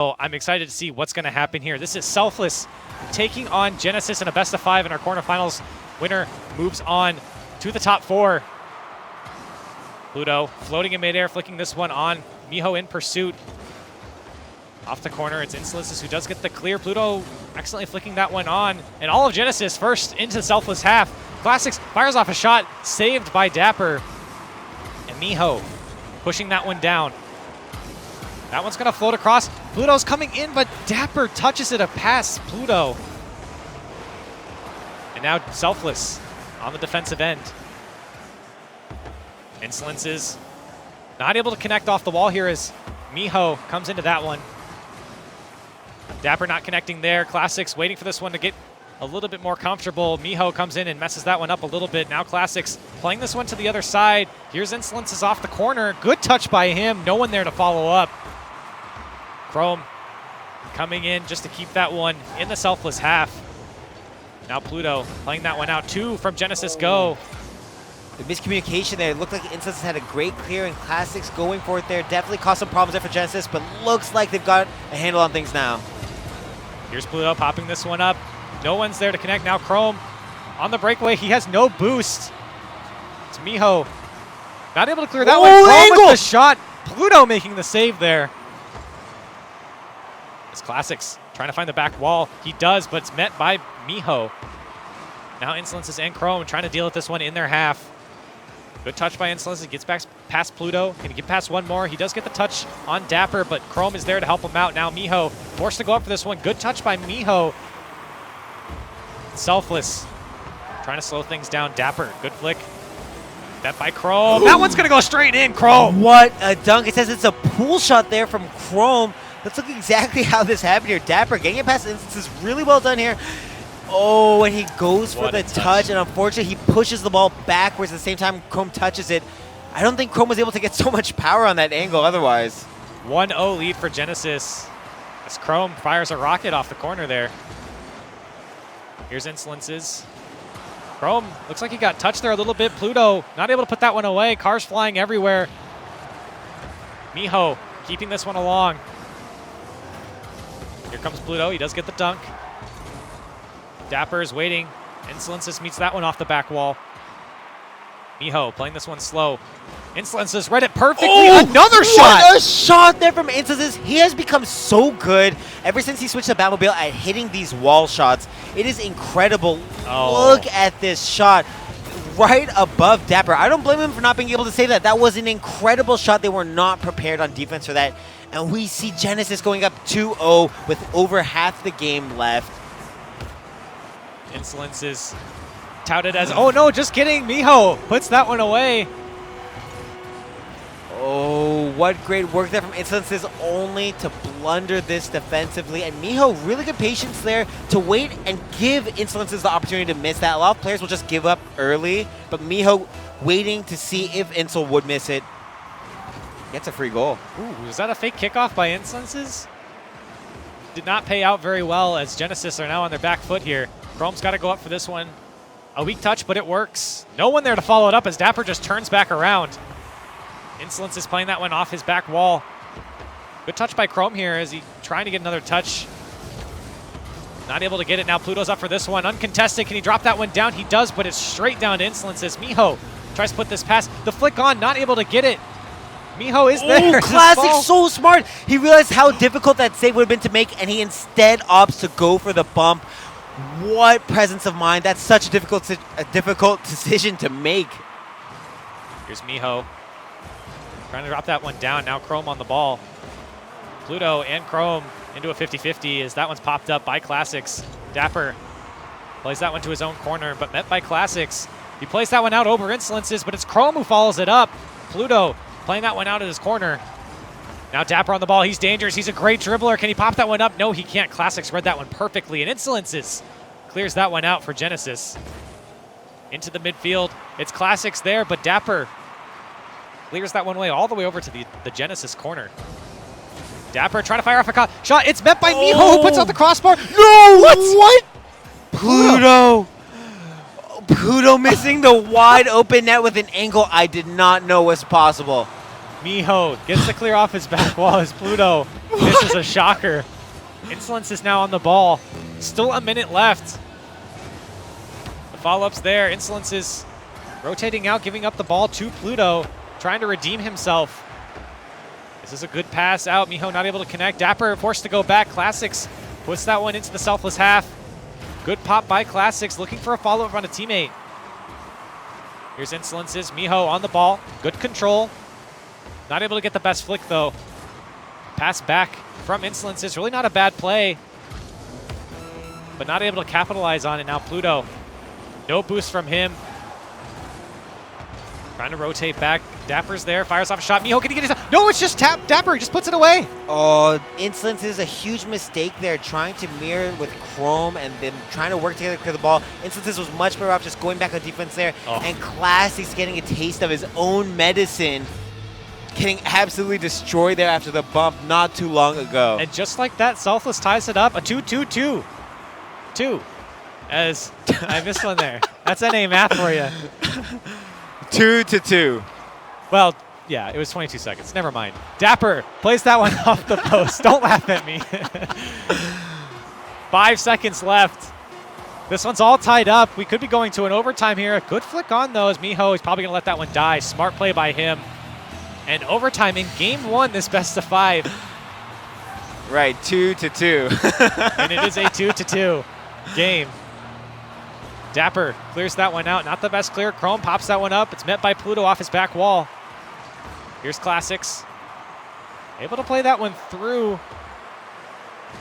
So I'm excited to see what's going to happen here. This is Selfless taking on Genesis in a best of 5 in our quarterfinals. Winner moves on to the top 4. Pluto floating in midair, flicking this one on. Miho in pursuit. Off the corner, it's Selfless who does get the clear. Pluto accidentally flicking that one on. And all of Genesis first into Selfless half. Classics fires off a shot, saved by Dapper. And Miho pushing that one down. That one's going to float across. Pluto's coming in, but Dapper touches it to pass Pluto. And now Selfless on the defensive end. Insolence is not able to connect off the wall here as Miho comes into that one. Dapper not connecting there. Classics waiting for this one to get a little bit more comfortable. Miho comes in and messes that one up a little bit. Now Classics playing this one to the other side. Here's Insolence is off the corner. Good touch by him. No one there to follow up. Chrome coming in just to keep that one in the Selfless half. Now Pluto playing that one out. 2 from Genesis Go. The miscommunication there. It looked like Insolence had a great clear and Classics going for it there. Definitely caused some problems there for Genesis, but looks like they've got a handle on things now. Here's Pluto popping this one up. No one's there to connect. Now Chrome on the breakaway. He has no boost. It's Miho. Not able to clear that one. Chrome with the shot. Pluto making the save there. It's Classics trying to find the back wall. He does, but it's met by Miho. Now Insolence and Chrome trying to deal with this one in their half. Good touch by Insolence. He gets back past Pluto. Can he get past one more? He does get the touch on Dapper, but Chrome is there to help him out. Now Miho forced to go up for this one. Good touch by Miho. Selfless trying to slow things down. Dapper, good flick. That by Chrome. Ooh. That one's going to go straight in, Chrome. What a dunk. It says it's a pool shot there from Chrome. Let's look exactly how this happened here. Dapper getting it past Insolence is really well done here. Oh, and he goes for the touch, and unfortunately he pushes the ball backwards at the same time Chrome touches it. I don't think Chrome was able to get so much power on that angle otherwise. 1-0 lead for Genesis as Chrome fires a rocket off the corner there. Here's Insolence's. Chrome looks like he got touched there a little bit. Pluto not able to put that one away. Cars flying everywhere. Miho keeping this one along. Here comes Pluto. He does get the dunk. Dapper is waiting. Insolence meets that one off the back wall. Miho playing this one slow. Insolence read it perfectly. Oh, another shot! What a shot there from Insolence. He has become so good ever since he switched to Batmobile at hitting these wall shots. It is incredible. Oh. Look at this shot right above Dapper. I don't blame him for not being able to save that. That was an incredible shot. They were not prepared on defense for that. And we see Genesis going up 2-0 with over half the game left. Insolence is touted as, oh no, just kidding. Miho puts that one away. Oh, what great work there from Insolence is only to blunder this defensively. And Miho, really good patience there to wait and give Insolence the opportunity to miss that. A lot of players will just give up early, but Miho waiting to see if Insol would miss it. Gets a free goal. Ooh, is that a fake kickoff by Insolence's? Did not pay out very well as Genesis are now on their back foot here. Chrome's got to go up for this one. A weak touch, but it works. No one there to follow it up as Dapper just turns back around. Insolence is playing that one off his back wall. Good touch by Chrome here as he trying to get another touch. Not able to get it. Now Pluto's up for this one. Uncontested. Can he drop that one down? He does, but it's straight down to Insolence as Miho tries to put this past. The flick on, not able to get it. Miho is there. Oh, Classic, so smart. He realized how difficult that save would have been to make, and he instead opts to go for the bump. What presence of mind. That's such a difficult decision to make. Here's Miho trying to drop that one down. Now Chrome on the ball. Pluto and Chrome into a 50-50 as that one's popped up by Classics. Dapper plays that one to his own corner, but met by Classics. He plays that one out over Insolence's, but it's Chrome who follows it up. Pluto playing that one out at his corner. Now Dapper on the ball. He's dangerous. He's a great dribbler. Can he pop that one up? No, he can't. Classics read that one perfectly. And Insolence's clears that one out for Genesis. Into the midfield. It's Classics there, but Dapper clears that one away all the way over to the Genesis corner. Dapper trying to fire off a shot. It's met by Miho who puts out the crossbar. No! What? Pluto! Pluto missing the wide open net with an angle I did not know was possible. Miho gets the clear off his back wall as Pluto misses a shocker. Insolence is now on the ball. Still a minute left. The follow-up's there. Insolence is rotating out, giving up the ball to Pluto, trying to redeem himself. This is a good pass out. Miho not able to connect. Dapper forced to go back. Classics puts that one into the Selfless half. Good pop by Classics, looking for a follow-up on a teammate. Here's Insolence's Miho on the ball. Good control. Not able to get the best flick, though. Pass back from Insolence's. Really not a bad play, but not able to capitalize on it. Now Pluto. No boost from him. Trying to rotate back. Dapper's there. Fires off a shot. Miho, can he get his... No, it's just tap. Dapper, he just puts it away. Oh, Insolence is a huge mistake there, trying to mirror with Chrome and then trying to work together to clear the ball. Insolence was much better off just going back on defense there. Oh. And Classics getting a taste of his own medicine, getting absolutely destroyed there after the bump not too long ago. And just like that, Selfless ties it up. A 2-2-2. 2. As I missed one there. That's NA math for you. 2-2. Well, yeah, it was 22 seconds. Never mind. Dapper plays that one off the post. Don't laugh at me. 5 seconds left. This one's all tied up. We could be going to an overtime here. A good flick on, though, as Miho is probably going to let that one die. Smart play by him. And overtime in game 1, this best of 5. Right, 2-2. And it is a 2-2 game. Dapper clears that one out. Not the best clear. Chrome pops that one up. It's met by Pluto off his back wall. Here's Classics. Able to play that one through.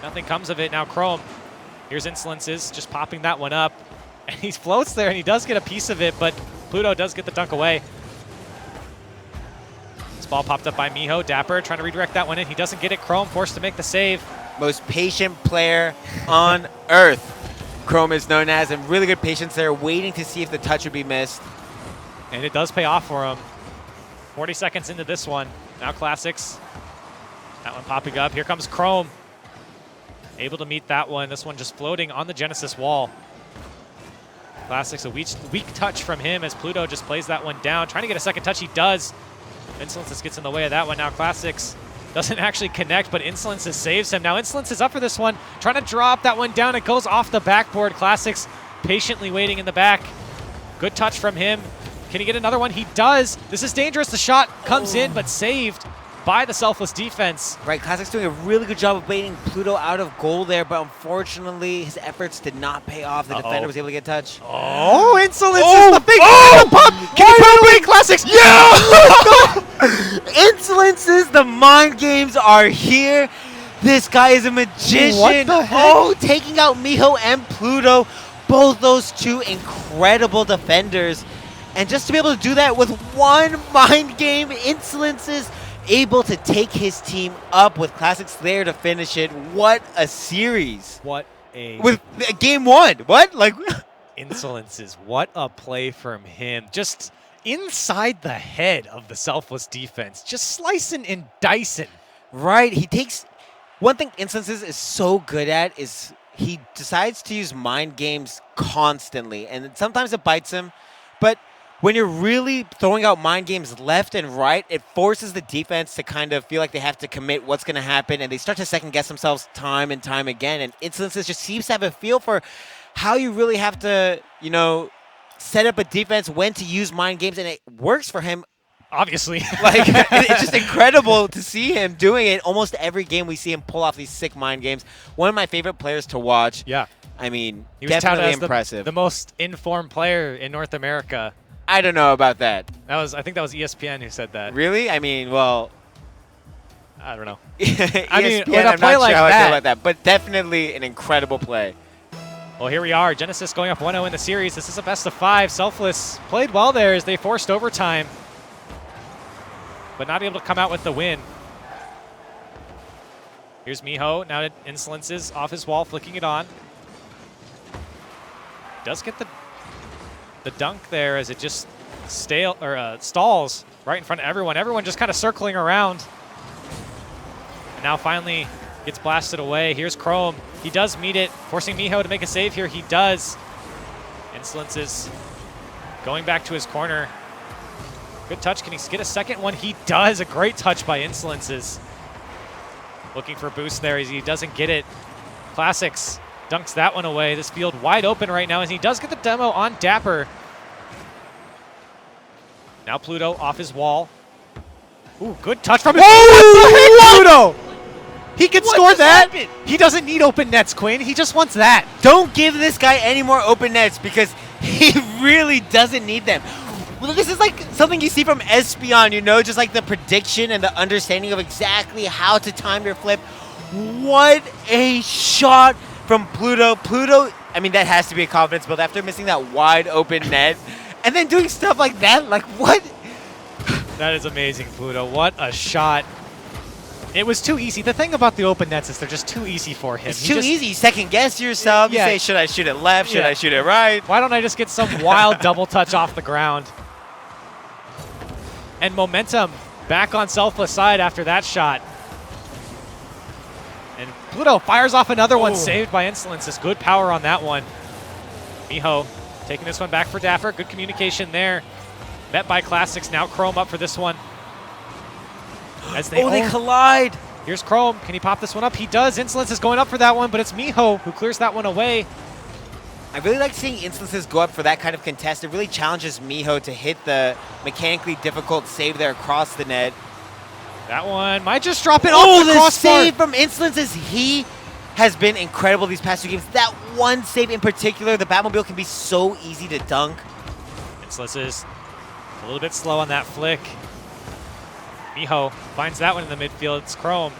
Nothing comes of it. Now Chrome. Here's Insolence's just popping that one up. And he floats there, and he does get a piece of it, but Pluto does get the dunk away. This ball popped up by Miho. Dapper trying to redirect that one in. He doesn't get it. Chrome forced to make the save. Most patient player on earth, Chrome is known as, and really good patience there, waiting to see if the touch would be missed. And it does pay off for him. 40 seconds into this one. Now Classics. That one popping up. Here comes Chrome. Able to meet that one. This one just floating on the Genesis wall. Classics, a weak touch from him as Pluto just plays that one down. Trying to get a second touch. He does. Insolence gets in the way of that one. Now Classics doesn't actually connect, but Insolence saves him. Now Insolence is up for this one. Trying to drop that one down. It goes off the backboard. Classics patiently waiting in the back. Good touch from him. Can he get another one? He does. This is dangerous. The shot comes in, but saved by the Selfless defense. Right, Classic's doing a really good job of baiting Pluto out of goal there, but unfortunately his efforts did not pay off. The defender was able to get touch. Oh, Insolence is the big pump. Can he put away Classics? Yeah! Insolences, the mind games are here. This guy is a magician. What the heck? Oh, taking out Miho and Pluto. Both those two incredible defenders. And just to be able to do that with one mind game, Insolences able to take his team up with Classics there to finish it. What a series. What a... With game 1. What? Like... Insolences. What a play from him. Just inside the head of the Selfless defense. Just slicing and dicing. Right. He takes... One thing Insolences is so good at is he decides to use mind games constantly. And sometimes it bites him. But when you're really throwing out mind games left and right, it forces the defense to kind of feel like they have to commit what's going to happen, and they start to second-guess themselves time and time again. And Insolences just seems to have a feel for how you really have to, you know, set up a defense, when to use mind games, and it works for him. Obviously. Like, it's just incredible to see him doing it. Almost every game we see him pull off these sick mind games. One of my favorite players to watch. Yeah. I mean, he was definitely touted as impressive. The most informed player in North America. I don't know about that. I think that was ESPN who said that. Really? I mean, well, I don't know. ESPN, I mean, with a I'm play not like sure how I that, feel about that, but definitely an incredible play. Well, here we are. Genesis going up 1-0 in the series. This is a best of 5. Selfless played well there as they forced overtime, but not able to come out with the win. Here's Miho. Now Insolences off his wall, flicking it on. Does get the dunk there as it just stalls right in front of everyone. Everyone just kind of circling around. And now finally gets blasted away. Here's Chrome. He does meet it, forcing Miho to make a save here. He does. Insolences going back to his corner. Good touch. Can he get a second one? He does. A great touch by Insolences. Looking for a boost there as he doesn't get it. Classics dunks that one away. This field wide open right now as he does get the demo on Dapper. Now Pluto off his wall. Ooh, good touch from him. Oh, Pluto! He can score that. He doesn't need open nets, Quinn. He just wants that. Don't give this guy any more open nets because he really doesn't need them. Well, this is like something you see from Espion, you know, just like the prediction and the understanding of exactly how to time your flip. What a shot from Pluto. Pluto, I mean, that has to be a confidence build after missing that wide open net and then doing stuff like that. Like, what? That is amazing, Pluto. What a shot. It was too easy. The thing about the open nets is they're just too easy for him. It's too easy. Second guess yourself. Yeah. You say, should I shoot it left? Should I shoot it right? Why don't I just get some wild double touch off the ground? And momentum back on Selfless side after that shot. And Pluto fires off another one, saved by Insolences. Good power on that one. Miho taking this one back for Dapper. Good communication there. Met by Classics. Now Chrome up for this one. As they collide. Here's Chrome. Can he pop this one up? He does. Insolence is going up for that one, but it's Miho who clears that one away. I really like seeing Instances go up for that kind of contest. It really challenges Miho to hit the mechanically difficult save there across the net. That one might just drop it off the crossbar. Save from Instances. He has been incredible these past 2 games. That one save in particular, the Batmobile can be so easy to dunk. Insolence is a little bit slow on that flick. Miho finds that one in the midfield. It's Chrome.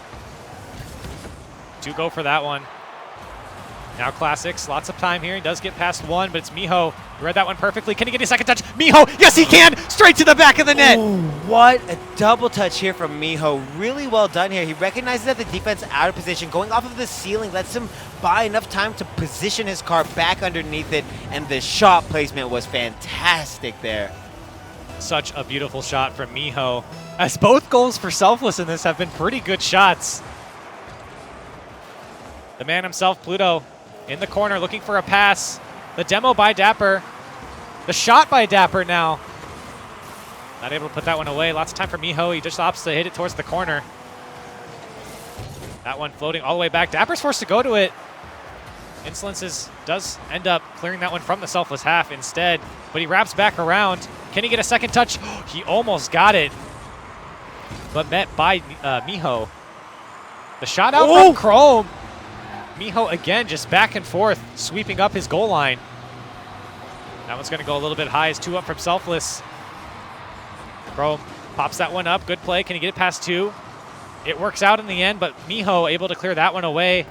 2 go for that one. Now Classics, lots of time here. He does get past one, but it's Miho. He read that one perfectly. Can he get a second touch? Miho, yes he can! Straight to the back of the net! Ooh, what a double touch here from Miho. Really well done here. He recognizes that the defense out of position. Going off of the ceiling lets him buy enough time to position his car back underneath it, and the shot placement was fantastic there. Such a beautiful shot from Miho, as both goals for Selfless in this have been pretty good shots. The man himself, Pluto, in the corner looking for a pass. The demo by Dapper. The shot by Dapper now. Not able to put that one away. Lots of time for Miho. He just opts to hit it towards the corner. That one floating all the way back. Dapper's forced to go to it. Insolences does end up clearing that one from the Selfless half instead, but he wraps back around. Can he get a second touch? He almost got it, but met by Miho. The shot out from Chrome. Miho again just back and forth, sweeping up his goal line. That one's going to go a little bit high. It's 2 up from Selfless. Chrome pops that one up. Good play. Can he get it past 2? It works out in the end, but Miho able to clear that one away.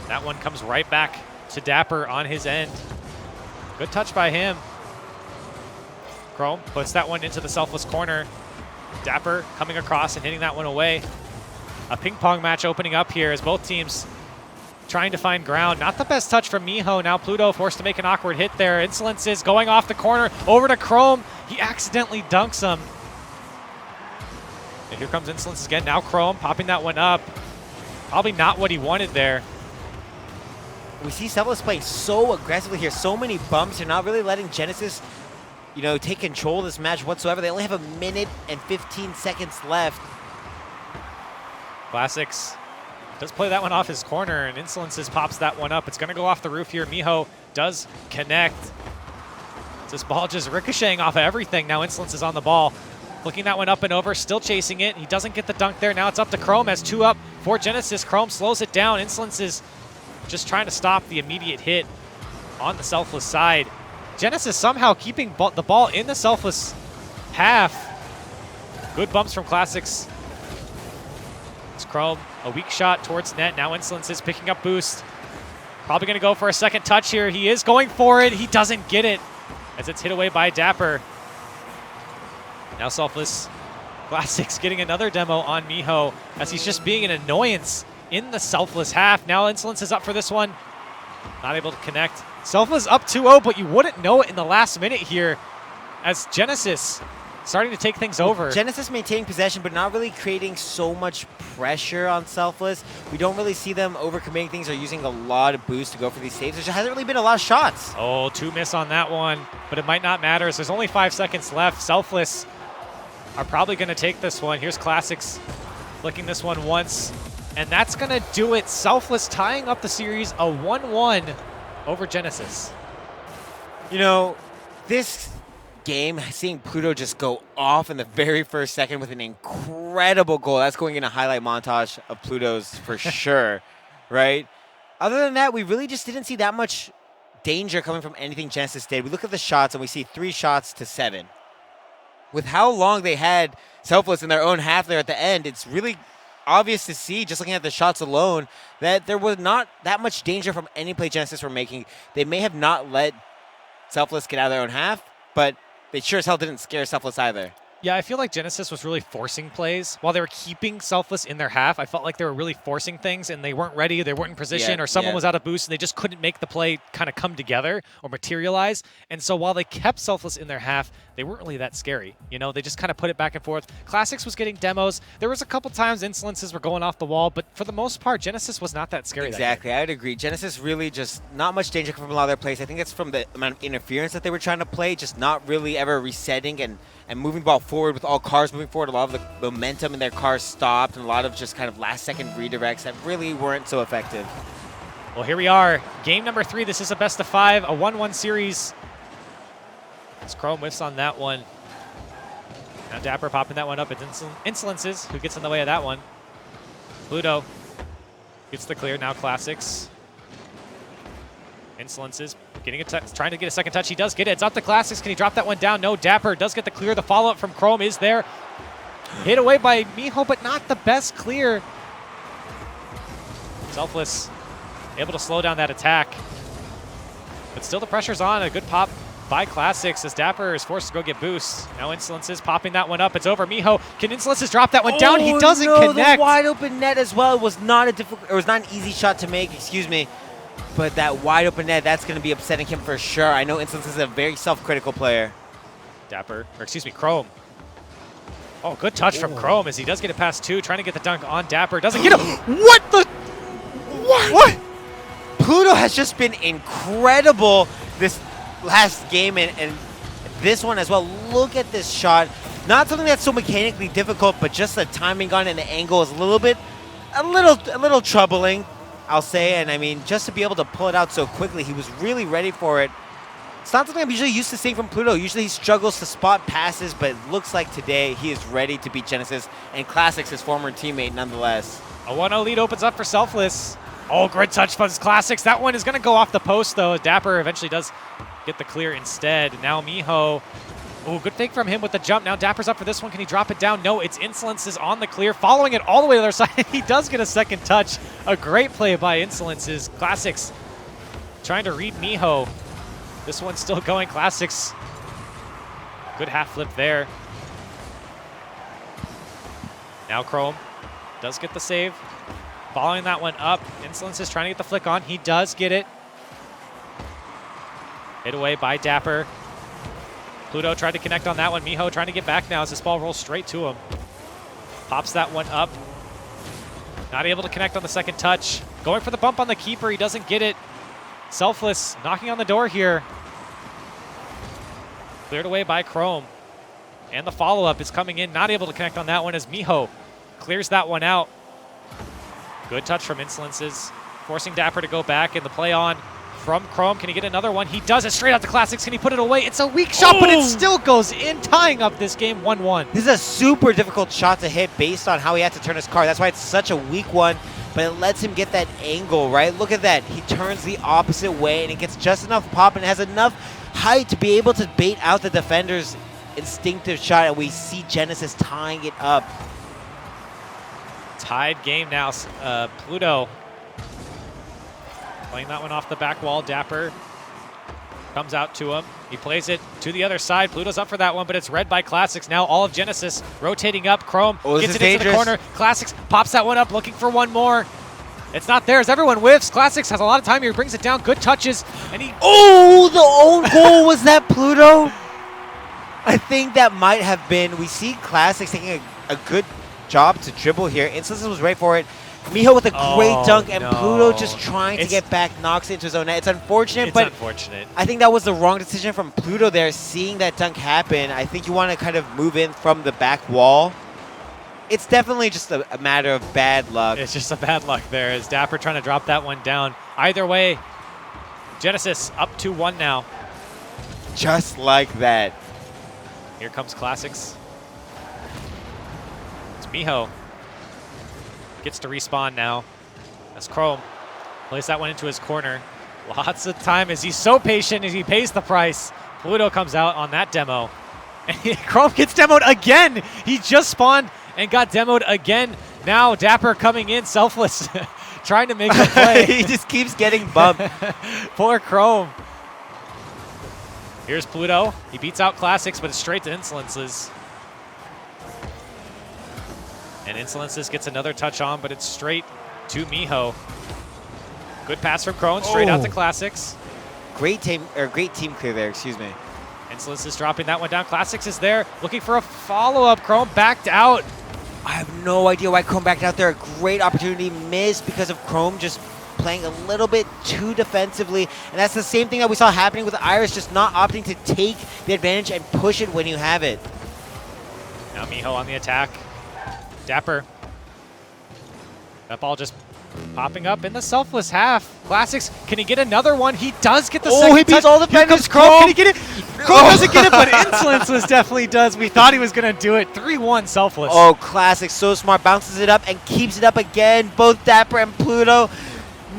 That one comes right back to Dapper on his end. Good touch by him. Chrome puts that one into the Selfless corner. Dapper coming across and hitting that one away. A ping pong match opening up here as both teams trying to find ground. Not the best touch from Miho. Now Pluto forced to make an awkward hit there. Insolence is going off the corner over to Chrome. He accidentally dunks him. And here comes Insolence again. Now Chrome popping that one up. Probably not what he wanted there. We see Selfless playing so aggressively here. So many bumps. They're not really letting Genesis, you know, take control of this match whatsoever. They only have 1 minute and 15 seconds left. Classics does play that one off his corner, and Insolences pops that one up. It's going to go off the roof here. Miho does connect. This ball just ricocheting off of everything. Now Insolence is on the ball. Looking that one up and over, still chasing it. He doesn't get the dunk there. Now it's up to Chrome as 2 up for Genesis. Chrome slows it down. Insolence is just trying to stop the immediate hit on the Selfless side. Genesis somehow keeping the ball in the Selfless half. Good bumps from Classics. It's Chrome, a weak shot towards net. Now Insolence is picking up boost. Probably going to go for a second touch here. He is going for it. He doesn't get it as it's hit away by Dapper. Now Selfless. Classics getting another demo on Miho as he's just being an annoyance in the Selfless half. Now Insolence is up for this one. Not able to connect. Selfless up 2-0, but you wouldn't know it in the last minute here as Genesis starting to take things over. Genesis maintaining possession, but not really creating so much pressure on Selfless. We don't really see them overcommitting things or using a lot of boost to go for these saves. There just hasn't really been a lot of shots. Oh, 2 miss on that one, but it might not matter. So there's only 5 seconds left. Selfless are probably going to take this one. Here's Classics flicking this one once, and that's going to do it. Selfless tying up the series, a 1-1 over Genesis. You know, this game, seeing Pluto just go off in the very first second with an incredible goal. That's going in a highlight montage of Pluto's for sure, right? Other than that, we really just didn't see that much danger coming from anything Genesis did. We look at the shots and we see 3 shots to 7. With how long they had Selfless in their own half there at the end, it's really obvious to see, just looking at the shots alone, that there was not that much danger from any play Genesis were making. They may have not let Selfless get out of their own half, but they sure as hell didn't scare Selfless either. Yeah, I feel like Genesis was really forcing plays. While they were keeping Selfless in their half, I felt like they were really forcing things, and they weren't ready, they weren't in position, or someone was out of boost, and they just couldn't make the play kind of come together or materialize. And so while they kept Selfless in their half, they weren't really that scary. You know, they just kind of put it back and forth. Classics was getting demos. There was a couple times Insolences were going off the wall, but for the most part, Genesis was not that scary. Exactly, I'd agree. Genesis really just not much danger from a lot of their plays. I think it's from the amount of interference that they were trying to play, just not really ever resetting and moving the ball forward with all cars moving forward. A lot of the momentum in their cars stopped, and a lot of just kind of last-second redirects that really weren't so effective. Well, here we are. Game number 3. This is a best of 5, a 1-1 series. As Chrome whiffs on that one. Now Dapper popping that one up. It's Insolences who gets in the way of that one. Pluto gets the clear. Now Classics. Insolences getting trying to get a second touch. He does get it. It's up to Classics. Can he drop that one down? No. Dapper does get the clear. The follow-up from Chrome is there. Hit away by Miho, but not the best clear. Selfless able to slow down that attack. But still the pressure's on. A good pop by Classics as Dapper is forced to go get boosts. Now Insolences popping that one up. It's over. Miho, can Insolences drop that one down? He doesn't connect. The wide open net as well. It was not an easy shot to make, excuse me. But that wide open net, that's going to be upsetting him for sure. I know Insolences is a very self-critical player. Chrome. Oh, good touch from Chrome as he does get it past 2, trying to get the dunk on Dapper. Doesn't get it. What the? What? Pluto has just been incredible this last game and this one as well. Look at this shot. Not something that's so mechanically difficult, but just the timing on it and the angle is a little troubling, I'll say. And I mean, just to be able to pull it out so quickly, he was really ready for it. It's not something I'm usually used to seeing from Pluto. Usually he struggles to spot passes, but it looks like today he is ready to beat Genesis and Classics, his former teammate, nonetheless. A 1-0 lead opens up for Selfless. Oh, great touch from Classics. That one is going to go off the post, though. Dapper eventually does get the clear instead. Now Miho. Oh, good fake from him with the jump. Now Dapper's up for this one. Can he drop it down? No, it's Insolences on the clear, following it all the way to the other side. He does get a second touch. A great play by Insolences. Classics trying to read Miho. This one's still going. Classics. Good half flip there. Now Chrome does get the save. Following that one up. Insolences trying to get the flick on. He does get it. Hit away by Dapper. Pluto tried to connect on that one. Miho trying to get back now as this ball rolls straight to him. Pops that one up. Not able to connect on the second touch. Going for the bump on the keeper. He doesn't get it. Selfless knocking on the door here. Cleared away by Chrome. And the follow-up is coming in. Not able to connect on that one as Miho clears that one out. Good touch from Insolences. Forcing Dapper to go back, and the play on from Chrome. Can he get another one? He does it straight out to Classics. Can he put it away? It's a weak shot, but it still goes in, tying up this game 1-1. This is a super difficult shot to hit based on how he had to turn his car. That's why it's such a weak one, but it lets him get that angle, right? Look at that. He turns the opposite way, and it gets just enough pop, and it has enough height to be able to bait out the defender's instinctive shot, and we see Genesis tying it up. Tied game now. Pluto playing that one off the back wall. Dapper comes out to him. He plays it to the other side. Pluto's up for that one, but it's read by Classics. Now all of Genesis rotating up. Chrome gets it into the corner. Classics pops that one up, looking for one more. It's not there as everyone whiffs. Classics has a lot of time here. Brings it down. Good touches. And he... Oh, the own goal. Was that Pluto? I think that might have been, we see Classics taking a good job to dribble here. Instances was right for it. Miho with a great dunk, and Pluto just trying to get back, knocks into his own net. It's unfortunate, but I think that was the wrong decision from Pluto there, seeing that dunk happen. I think you want to kind of move in from the back wall. It's definitely just a matter of bad luck. It's just a bad luck there as Dapper trying to drop that one down. Either way, Genesis up 2-1 now. Just like that. Here comes Classics. It's Miho. Gets to respawn now. As Chrome plays that one into his corner. Lots of time as he's so patient as he pays the price. Pluto comes out on that demo. And Chrome gets demoed again. He just spawned and got demoed again. Now Dapper coming in, Selfless, trying to make a play. He just keeps getting bumped. Poor Chrome. Here's Pluto. He beats out Classics, but it's straight to Insolences. And Insolences gets another touch on, but it's straight to Miho. Good pass from Crone, straight out to Classics. Great team clear there, excuse me. Insolences dropping that one down. Classics is there, looking for a follow-up. Chrome backed out. I have no idea why Chrome backed out there. A great opportunity missed because of Chrome just playing a little bit too defensively. And that's the same thing that we saw happening with Iris, just not opting to take the advantage and push it when you have it. Now Miho on the attack. Dapper. That ball just popping up in the Selfless half. Classics, can he get another one? He does get the second he beats touch. all the defenders. Chrome. Can he get it? Chrome doesn't get it, but Insolences definitely does. We thought he was going to do it. 3-1 Selfless. Oh, Classics, so smart. Bounces it up and keeps it up again. Both Dapper and Pluto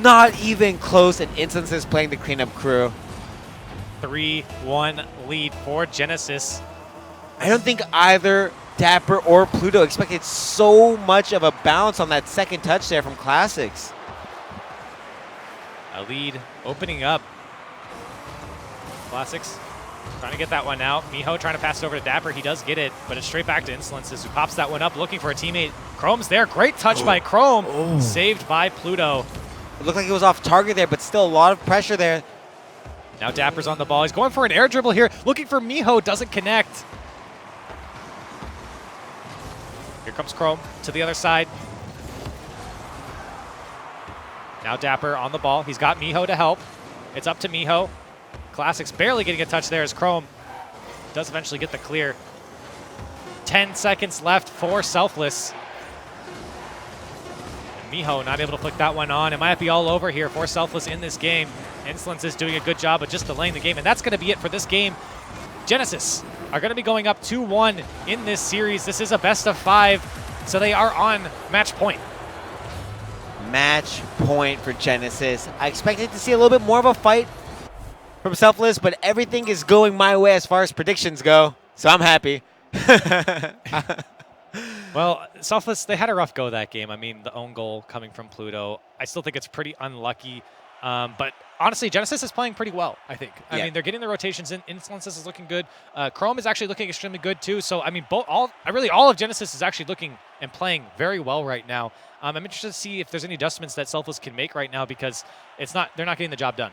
not even close, and Insolences playing the cleanup crew. 3-1 lead for Genesis. I don't think either Dapper or Pluto expected so much of a bounce on that second touch there from Classics. A lead opening up. Classics trying to get that one out. Miho trying to pass it over to Dapper. He does get it, but it's straight back to Insolences, who pops that one up looking for a teammate. Chrome's there. Great touch by Chrome. Saved by Pluto. It looked like it was off target there, but still a lot of pressure there. Now Dapper's on the ball. He's going for an air dribble here. Looking for Miho. Doesn't connect. Here comes Chrome to the other side. Now Dapper on the ball. He's got Miho to help. It's up to Miho. Classics barely getting a touch there as Chrome does eventually get the clear. 10 seconds left for Selfless. And Miho not able to flick that one on. It might be all over here for Selfless in this game. Insolence is doing a good job of just delaying the game, and that's going to be it for this game. Genesis are going to be going up 2-1 in this series. This is a best of 5, so they are on match point. Match point for Genesis. I expected to see a little bit more of a fight from Selfless, but everything is going my way as far as predictions go, so I'm happy. Well, Selfless, they had a rough go that game. I mean, the own goal coming from Pluto, I still think it's pretty unlucky. But honestly, Genesis is playing pretty well, I think. I mean, they're getting the rotations in. Insolences is looking good. Chrome is actually looking extremely good, too. So, I mean, all of Genesis is actually looking and playing very well right now. I'm interested to see if there's any adjustments that Selfless can make right now, because they're not getting the job done.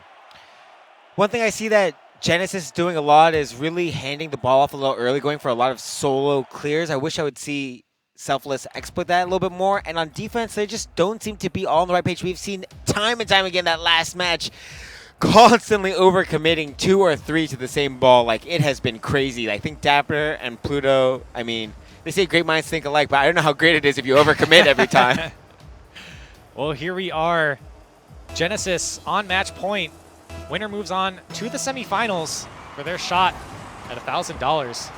One thing I see that Genesis is doing a lot is really handing the ball off a little early, going for a lot of solo clears. I wish I would see Selfless exploit that a little bit more. And on defense, they just don't seem to be all on the right page. We've seen time and time again that last match constantly overcommitting 2 or 3 to the same ball. Like, it has been crazy. I think Dapper and Pluto, I mean, they say great minds think alike, but I don't know how great it is if you overcommit every time. Well, here we are. Genesis on match point. Winner moves on to the semifinals for their shot at $1,000.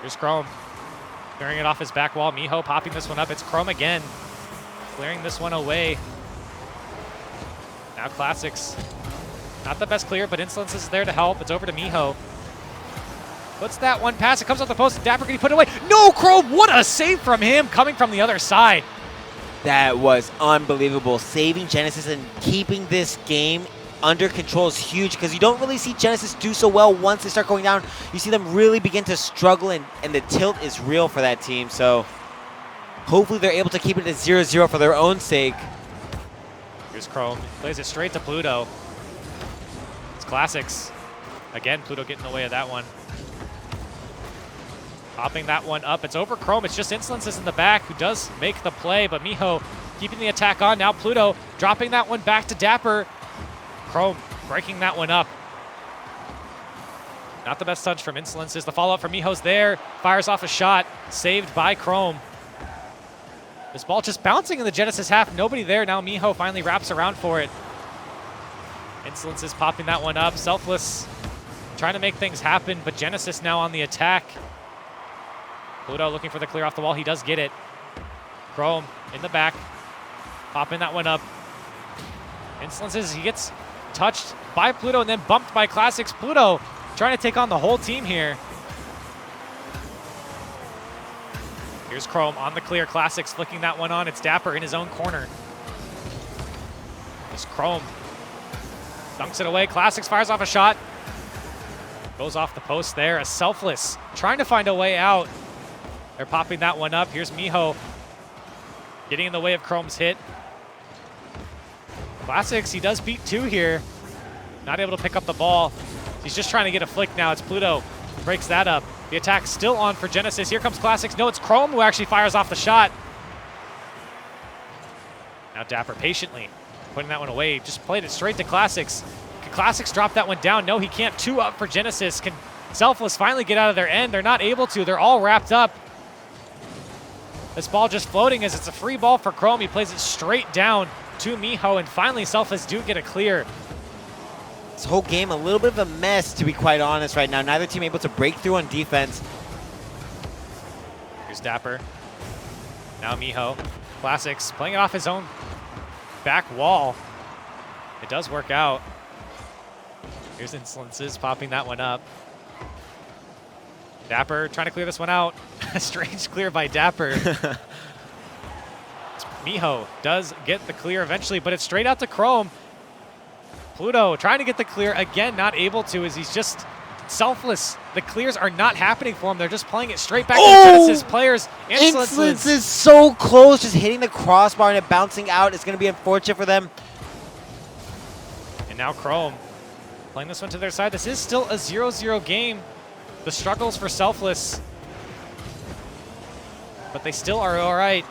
Here's Chrome. Clearing it off his back wall. Miho popping this one up. It's Chrome again. Clearing this one away. Now Classics. Not the best clear, but Insolence is there to help. It's over to Miho. Puts that one pass. It comes off the post. Dapper, can he put it away? No, Chrome! What a save from him coming from the other side. That was unbelievable. Saving Genesis and keeping this game under control is huge, because you don't really see Genesis do so well once they start going down. You see them really begin to struggle, and the tilt is real for that team. So hopefully they're able to keep it at 0-0 for their own sake. Here's Chrome. Plays it straight to Pluto. It's Classics. Again, Pluto getting away with that one. Popping that one up. It's over Chrome. It's just Insolence is in the back who does make the play, but Miho keeping the attack on. Now Pluto dropping that one back to Dapper. Chrome breaking that one up. Not the best touch from Insolences. The follow-up from Miho's there. Fires off a shot. Saved by Chrome. This ball just bouncing in the Genesis half. Nobody there. Now Miho finally wraps around for it. Insolences popping that one up. Selfless trying to make things happen, but Genesis now on the attack. Pluto looking for the clear off the wall. He does get it. Chrome in the back. Popping that one up. Insolences, he gets touched by Pluto and then bumped by Classics. Pluto trying to take on the whole team here. Here's Chrome on the clear. Classics flicking that one on. It's Dapper in his own corner. It's Chrome. Dunks it away. Classics fires off a shot. Goes off the post there. A Selfless trying to find a way out. They're popping that one up. Here's Miho getting in the way of Chrome's hit. Classics, he does beat 2 here. Not able to pick up the ball. He's just trying to get a flick now. It's Pluto. Breaks that up. The attack's still on for Genesis. Here comes Classics. No, it's Chrome who actually fires off the shot. Now Dapper patiently putting that one away. Just played it straight to Classics. Can Classics drop that one down? No, he can't. 2 up for Genesis. Can Selfless finally get out of their end? They're not able to. They're all wrapped up. This ball just floating as it's a free ball for Chrome. He plays it straight down to Miho, and finally Selfless do get a clear. This whole game a little bit of a mess, to be quite honest, right now. Neither team able to break through on defense. Here's Dapper. Now Miho. Classics playing it off his own back wall. It does work out. Here's Insolences popping that one up. Dapper trying to clear this one out. A strange clear by Dapper. Miho does get the clear eventually, but it's straight out to Chrome. Pluto trying to get the clear again, not able to, as he's just Selfless. The clears are not happening for him. They're just playing it straight back to Genesis players. Insolence is so close, just hitting the crossbar and it bouncing out. It's going to be unfortunate for them. And now Chrome playing this one to their side. This is still a 0-0 game. The struggles for Selfless, but they still are all right.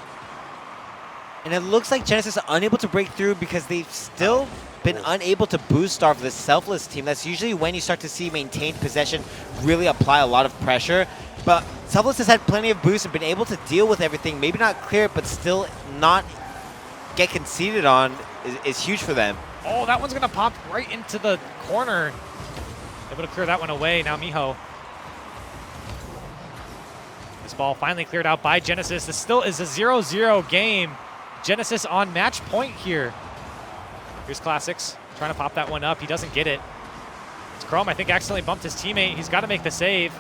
And it looks like Genesis are unable to break through because they've still been unable to boost starve the Selfless team. That's usually when you start to see maintained possession really apply a lot of pressure. But Selfless has had plenty of boosts and been able to deal with everything. Maybe not clear it, but still not get conceded on is huge for them. Oh, that one's going to pop right into the corner. Able to clear that one away. Now Miho. This ball finally cleared out by Genesis. This still is a 0-0 game. Genesis on match point here. Here's Classics trying to pop that one up. He doesn't get it. It's Chrome, I think, accidentally bumped his teammate. He's got to make the save.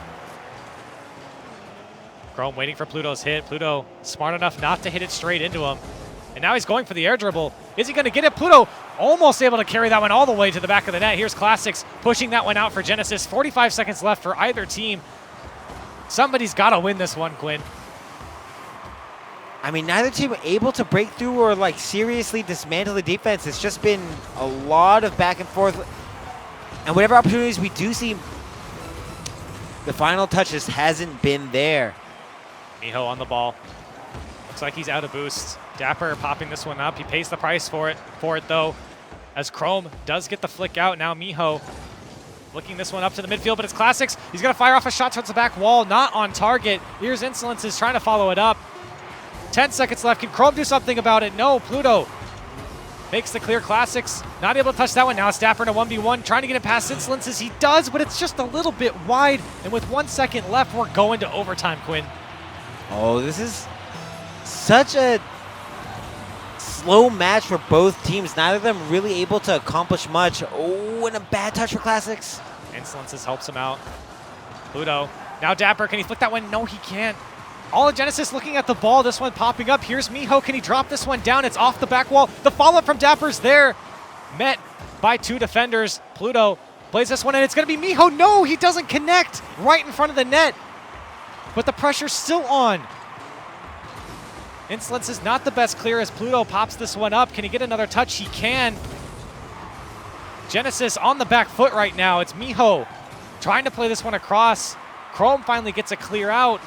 Chrome waiting for Pluto's hit. Pluto smart enough not to hit it straight into him. And now he's going for the air dribble. Is he going to get it? Pluto almost able to carry that one all the way to the back of the net. Here's Classics pushing that one out for Genesis. 45 seconds left for either team. Somebody's got to win this one, Quinn. I mean, neither team able to break through or like seriously dismantle the defense. It's just been a lot of back and forth. And whatever opportunities we do see, the final touch just hasn't been there. Miho on the ball. Looks like he's out of boost. Dapper popping this one up. He pays the price for it though, as Chrome does get the flick out. Now Miho looking this one up to the midfield, but it's Classics. He's going to fire off a shot towards the back wall, not on target. Here's Insolences trying to follow it up. 10 seconds left. Can Chrome do something about it? No. Pluto makes the clear. Classics not able to touch that one. Now it's Dapper in a 1v1, trying to get it past Insolences. He does, but it's just a little bit wide. And with 1 second left, we're going to overtime, Quinn. Oh, this is such a slow match for both teams. Neither of them really able to accomplish much. Oh, and a bad touch for Classics. Insolences helps him out. Pluto. Now Dapper, can he flick that one? No, he can't. All of Genesis looking at the ball, this one popping up. Here's Miho, can he drop this one down? It's off the back wall. The follow-up from Dapper's there. Met by 2 defenders. Pluto plays this one, and it's going to be Miho. No, he doesn't connect right in front of the net. But the pressure's still on. Insolence is not the best clear as Pluto pops this one up. Can he get another touch? He can. Genesis on the back foot right now. It's Miho trying to play this one across. Chrome finally gets a clear out.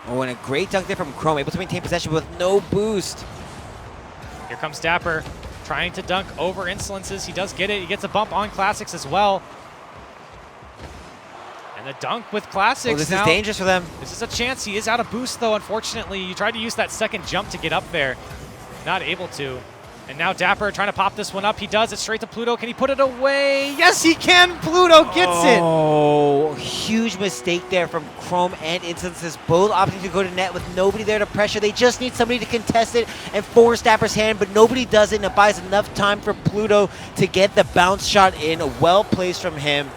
Oh, and a great dunk there from Chrome, able to maintain possession with no boost. Here comes Dapper, trying to dunk over Insolences. He does get it. He gets a bump on Classics as well. And the dunk with Classics. Oh, this is dangerous for them. This is a chance. He is out of boost, though, unfortunately. You tried to use that second jump to get up there. Not able to. And now Dapper trying to pop this one up. He does it straight to Pluto. Can he put it away? Yes, he can. Pluto gets it. Oh, huge mistake there from Chrome and Insolences, both opting to go to net with nobody there to pressure. They just need somebody to contest it and force Dapper's hand, but nobody does it, and it buys enough time for Pluto to get the bounce shot in. Well placed from him.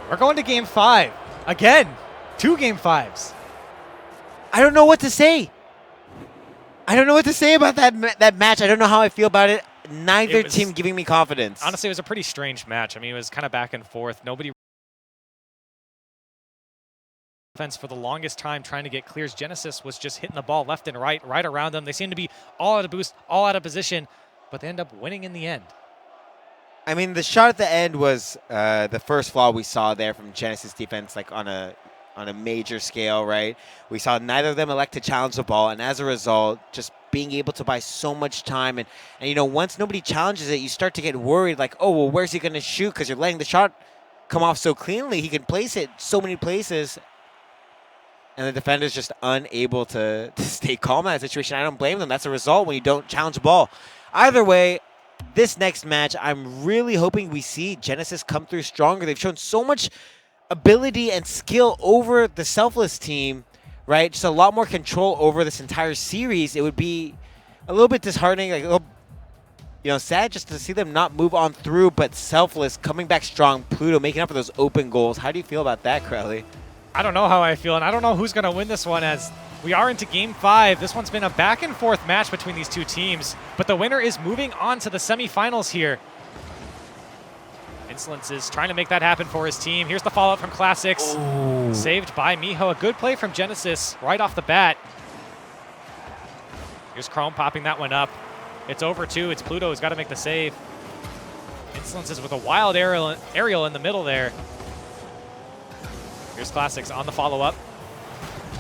We're going to game 5. Again, 2 game 5s. I don't know what to say. I don't know what to say about that match. I don't know how I feel about it. Neither team giving me confidence. Honestly, it was a pretty strange match. I mean, it was kind of back and forth. Nobody offense for the longest time trying to get clears. Genesis was just hitting the ball left and right around them. They seemed to be all out of boost, all out of position, but they end up winning in the end. I mean, the shot at the end was the first flaw we saw there from Genesis defense, like on a major scale, right? We saw neither of them elect to challenge the ball, and as a result, just being able to buy so much time. And you know, once nobody challenges it, you start to get worried, like, oh, well, where's he going to shoot? Because you're letting the shot come off so cleanly. He can place it so many places, and the defender's just unable to stay calm in that situation. I don't blame them. That's a result when you don't challenge the ball. Either way, this next match, I'm really hoping we see Genesis come through stronger. They've shown so much ability and skill over the Selfless team, right? Just a lot more control over this entire series. It would be a little bit disheartening, like a little, sad just to see them not move on through, but Selfless coming back strong, Pluto making up for those open goals. How do you feel about that, Crowley? I don't know how I feel, and I don't know who's going to win this one, as we are into Game 5. This one's been a back-and-forth match between these two teams, but the winner is moving on to the semifinals here. Insolence is trying to make that happen for his team. Here's the follow-up from Classics. Ooh. Saved by Miho. A good play from Genesis right off the bat. Here's Chrome popping that one up. It's over 2. It's Pluto who's got to make the save. Insolence is with a wild aerial in the middle there. Here's Classics on the follow-up.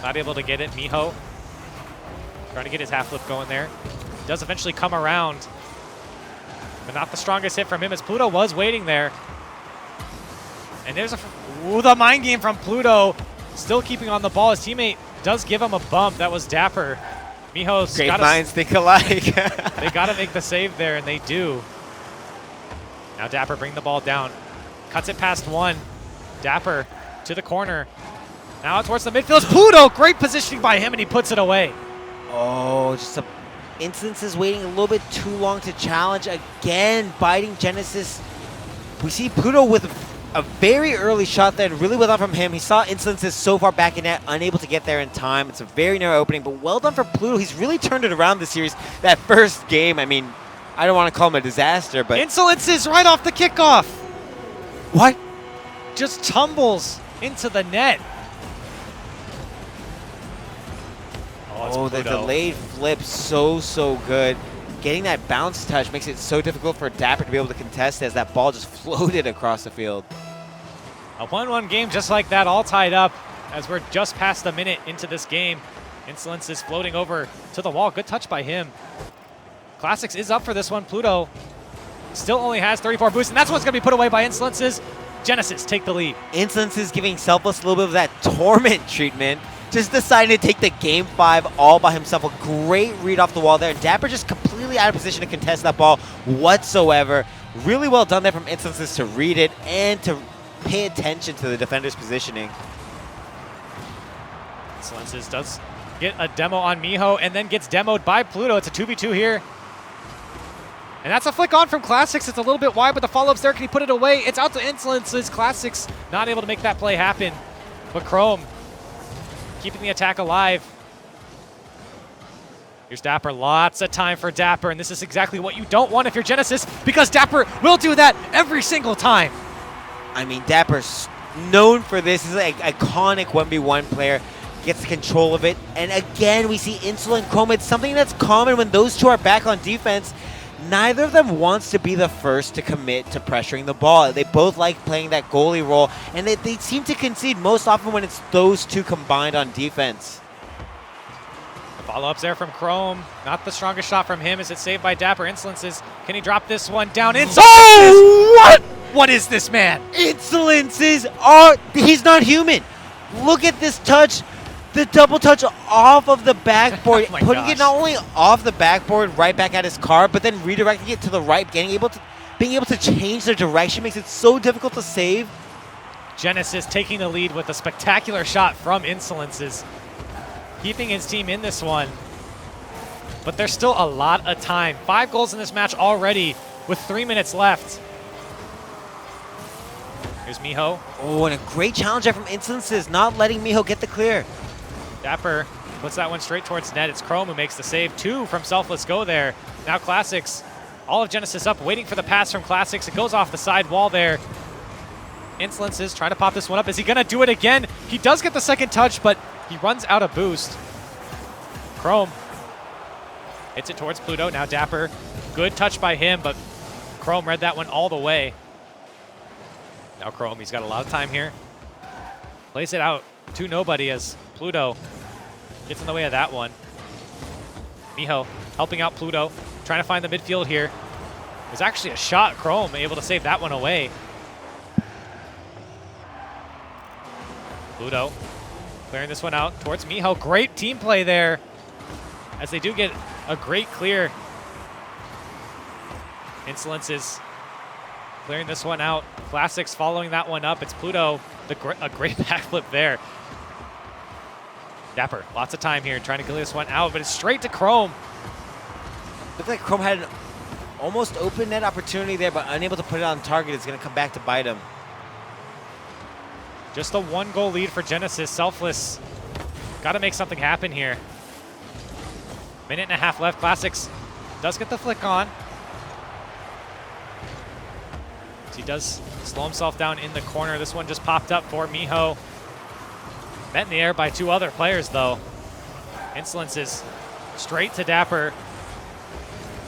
Not able to get it. Miho trying to get his half flip going there. Does eventually come around, but not the strongest hit from him, as Pluto was waiting there. And there's the mind game from Pluto, still keeping on the ball. His teammate does give him a bump. That was Dapper. Miho's great minds think alike. They got to make the save there, and they do. Now Dapper bring the ball down. Cuts it past one. Dapper to the corner. Now towards the midfield. It's Pluto. Great positioning by him, and he puts it away. Oh, just a Instances waiting a little bit too long to challenge. Again, biting Genesis. We see Pluto with a very early shot there, and really well done from him. He saw Instances so far back in net, unable to get there in time. It's a very narrow opening, but well done for Pluto. He's really turned it around this series. That first game, I mean, I don't want to call him a disaster, but... Insolences right off the kickoff. What? Just tumbles into the net. Oh, the delayed flip, so good. Getting that bounce touch makes it so difficult for Dapper to be able to contest as that ball just floated across the field. A 1-1 game just like that, all tied up as we're just past a minute into this game. Insolence is floating over to the wall. Good touch by him. Classics is up for this one. Pluto still only has 34 boosts, and that's what's going to be put away by Insolences. Genesis take the lead. Insolences giving Selfless a little bit of that torment treatment. Just decided to take the Game 5 all by himself. A great read off the wall there. And Dapper just completely out of position to contest that ball whatsoever. Really well done there from Insolences to read it and to pay attention to the defender's positioning. Insolences does get a demo on Miho and then gets demoed by Pluto. It's a 2v2 here. And that's a flick on from Classics. It's a little bit wide, but the follow-up's there. Can he put it away? It's out to Insolences. Classics not able to make that play happen. But Chrome keeping the attack alive. Here's Dapper. Lots of time for Dapper, and this is exactly what you don't want if you're Genesis, because Dapper will do that every single time. I mean, Dapper's known for this. He's an iconic 1v1 player. Gets control of it. And again, we see Insolent Chrome. It's something that's common when those two are back on defense. Neither of them wants to be the first to commit to pressuring the ball. They both like playing that goalie role, and they seem to concede most often when it's those two combined on defense. Follow-ups there from Chrome. Not the strongest shot from him. Is it saved by Dapper? Insolences. Can he drop this one down? Insolences! Oh, what? What is this, man? Insolences he's not human. Look at this touch. The double touch off of the backboard, Oh putting it not only off the backboard right back at his car, but then redirecting it to the right, being able to change their direction makes it so difficult to save. Genesis taking the lead with a spectacular shot from Insolences, keeping his team in this one. But there's still a lot of time. 5 goals in this match already with 3 minutes left. Here's Miho. Oh, and a great challenge there from Insolences, not letting Miho get the clear. Dapper puts that one straight towards net. It's Chrome who makes the save. 2 from Selfless go there. Now Classics, all of Genesis up, waiting for the pass from Classics. It goes off the side wall there. Insolences trying to pop this one up. Is he going to do it again? He does get the second touch, but he runs out of boost. Chrome hits it towards Pluto. Now Dapper, good touch by him, but Chrome read that one all the way. Now Chrome, he's got a lot of time here. Plays it out to nobody as Pluto gets in the way of that one. Miho helping out Pluto, trying to find the midfield here. There's actually a shot. Chrome able to save that one away. Pluto clearing this one out towards Miho. Great team play there as they do get a great clear. Insolences clearing this one out. Classics following that one up. It's Pluto, a great backflip there. Dapper, lots of time here trying to clear this one out, but it's straight to Chrome. Looks like Chrome had an almost open net opportunity there, but unable to put it on target. It's going to come back to bite him. Just a 1-goal lead for Genesis. Selfless got to make something happen here. 1.5 minutes left. Classics does get the flick on. So he does slow himself down in the corner. This one just popped up for Miho. Met in the air by 2 other players, though. Insolences straight to Dapper.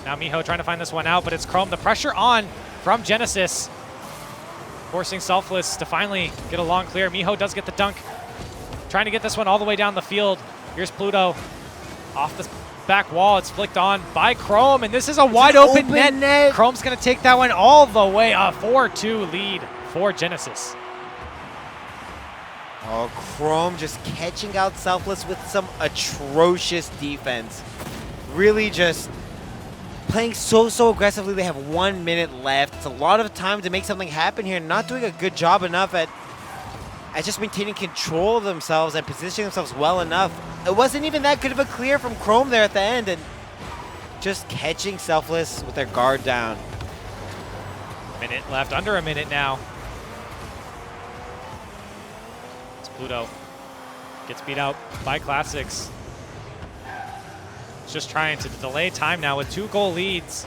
Now Miho trying to find this one out, but it's Chrome. The pressure on from Genesis, forcing Selfless to finally get a long clear. Miho does get the dunk, trying to get this one all the way down the field. Here's Pluto off the back wall. It's flicked on by Chrome, and this is a wide open net. Chrome's going to take that one all the way. A 4-2 lead for Genesis. Oh, Chrome just catching out Selfless with some atrocious defense. Really just playing so aggressively. They have 1 minute left. It's a lot of time to make something happen here. Not doing a good job enough at just maintaining control of themselves and positioning themselves well enough. It wasn't even that good of a clear from Chrome there at the end, and just catching Selfless with their guard down. Minute left, under a minute now. Pluto gets beat out by Classics. Just trying to delay time now with 2-goal leads.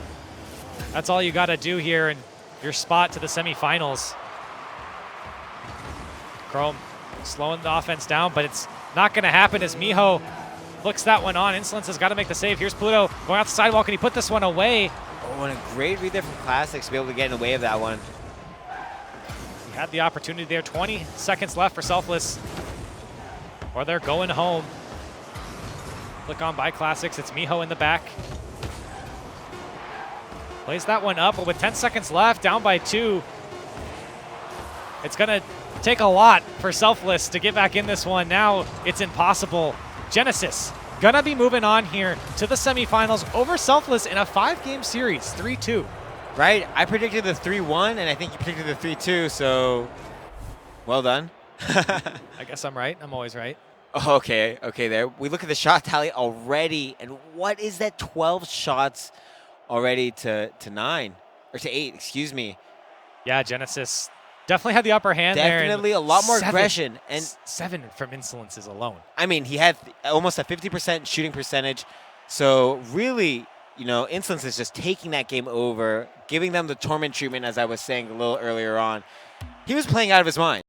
That's all you got to do here in your spot to the semifinals. Chrome slowing the offense down, but it's not going to happen as Miho flicks that one on. Insolence has got to make the save. Here's Pluto going out the sidewalk. Can he put this one away? Oh, and a great read there from Classics to be able to get in the way of that one. Had the opportunity there. 20 seconds left for Selfless, or they're going home. Click on by Classics. It's Miho in the back. Plays that one up, but with 10 seconds left, down by 2. It's going to take a lot for Selfless to get back in this one. Now it's impossible. Genesis going to be moving on here to the semifinals over Selfless in a 5-game series, 3-2. Right, I predicted the 3-1, and I think you predicted the 3-2, so well done. I guess I'm right. I'm always right. Okay, there. We look at the shot tally already, and what is that? 12 shots already to 9, or to 8, excuse me. Yeah, Genesis definitely had the upper hand there. Definitely a lot more aggression. And 7 from Insolences alone. I mean, he had almost a 50% shooting percentage, so really, you know, Insolence is just taking that game over, giving them the torment treatment, as I was saying a little earlier on. He was playing out of his mind.